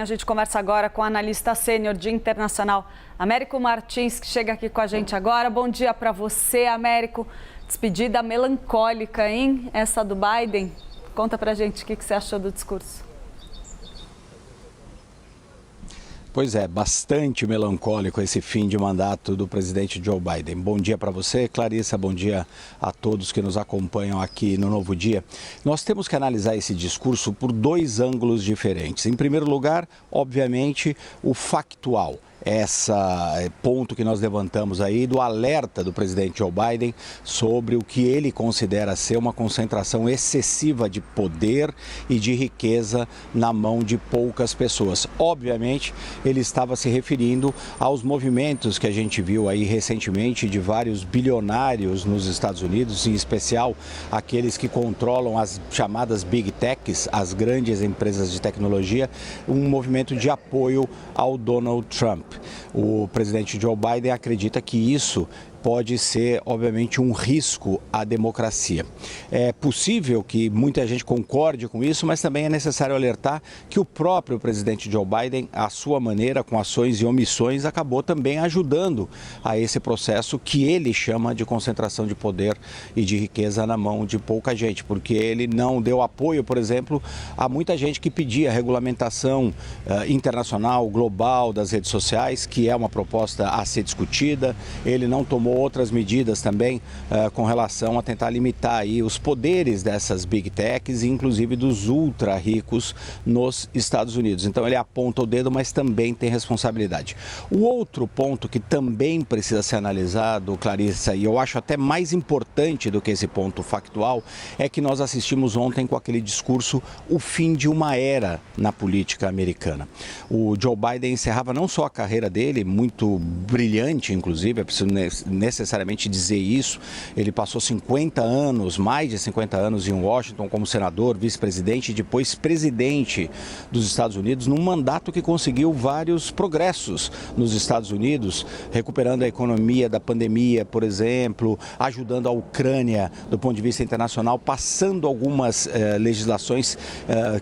A gente conversa agora com o analista sênior de internacional, Américo Martins, que chega aqui com a gente agora. Bom dia para você, Américo. Despedida melancólica, hein? Essa do Biden. Conta pra gente o que você achou do discurso. Pois é, bastante melancólico esse fim de mandato do presidente Joe Biden. Bom dia para você, Clarissa, bom dia a todos que nos acompanham aqui no Novo Dia. Nós temos que analisar esse discurso por dois ângulos diferentes. Em primeiro lugar, obviamente, o factual. Esse ponto que nós levantamos aí do alerta do presidente Joe Biden sobre o que ele considera ser uma concentração excessiva de poder e de riqueza na mão de poucas pessoas. Obviamente, ele estava se referindo aos movimentos que a gente viu aí recentemente de vários bilionários nos Estados Unidos, em especial aqueles que controlam as chamadas Big Techs, as grandes empresas de tecnologia, um movimento de apoio ao Donald Trump. O presidente Joe Biden acredita que isso pode ser, obviamente, um risco à democracia. É possível que muita gente concorde com isso, mas também é necessário alertar que o próprio presidente Joe Biden, à sua maneira, com ações e omissões, acabou também ajudando a esse processo que ele chama de concentração de poder e de riqueza na mão de pouca gente, porque ele não deu apoio, por exemplo, a muita gente que pedia regulamentação internacional, global das redes sociais, que é uma proposta a ser discutida. Ele não tomou outras medidas também com relação a tentar limitar aí os poderes dessas Big Techs, inclusive dos ultra ricos nos Estados Unidos. Então ele aponta o dedo, mas também tem responsabilidade. O outro ponto que também precisa ser analisado, Clarissa, e eu acho até mais importante do que esse ponto factual, é que nós assistimos ontem com aquele discurso o fim de uma era na política americana. O Joe Biden encerrava não só a carreira dele, muito brilhante, inclusive, é preciso necessariamente dizer isso. Ele passou 50 anos, mais de 50 anos em Washington como senador, vice-presidente e depois presidente dos Estados Unidos, num mandato que conseguiu vários progressos nos Estados Unidos, recuperando a economia da pandemia, por exemplo, ajudando a Ucrânia do ponto de vista internacional, passando algumas legislações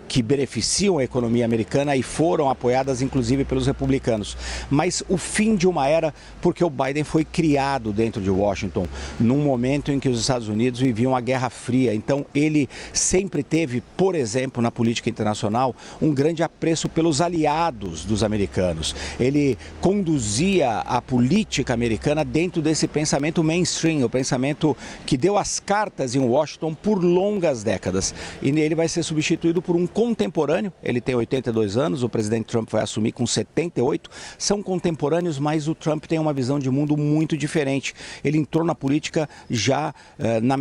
que beneficiam a economia americana e foram apoiadas inclusive pelos republicanos. Mas o fim de uma era, porque o Biden foi criado dentro de Washington, num momento em que os Estados Unidos viviam a Guerra Fria. Então, ele sempre teve, por exemplo, na política internacional, um grande apreço pelos aliados dos americanos. Ele conduzia a política americana dentro desse pensamento mainstream, o pensamento que deu as cartas em Washington por longas décadas. E ele vai ser substituído por um contemporâneo. Ele tem 82 anos, o presidente Trump vai assumir com 78. São contemporâneos, mas o Trump tem uma visão de mundo muito diferente. Ele entrou na política já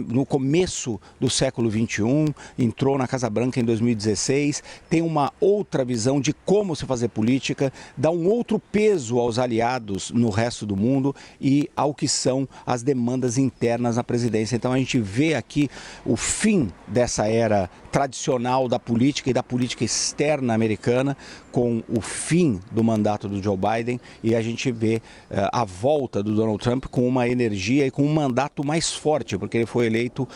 no começo do século XXI, entrou na Casa Branca em 2016, tem uma outra visão de como se fazer política, dá um outro peso aos aliados no resto do mundo e ao que são as demandas internas na presidência. Então a gente vê aqui o fim dessa era tradicional da política e da política externa americana com o fim do mandato do Joe Biden e a gente vê a volta do Donald Trump com uma energia e com um mandato mais forte, porque ele foi eleito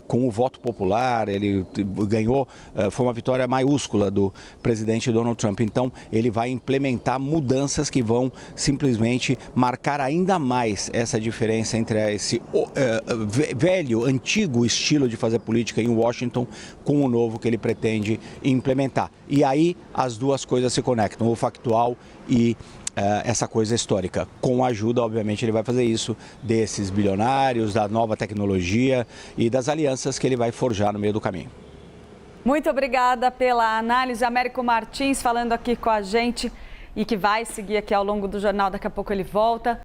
com o voto popular, ele ganhou, foi uma vitória maiúscula do presidente Donald Trump. Então ele vai implementar mudanças que vão simplesmente marcar ainda mais essa diferença entre esse velho, antigo estilo de fazer política em Washington com o novo que ele pretende implementar. E aí as duas coisas se conectam, o factual e essa coisa histórica. Com a ajuda, obviamente, ele vai fazer isso desses bilionários, da nova tecnologia e das alianças que ele vai forjar no meio do caminho. Muito obrigada pela análise. Américo Martins falando aqui com a gente e que vai seguir aqui ao longo do jornal. Daqui a pouco ele volta.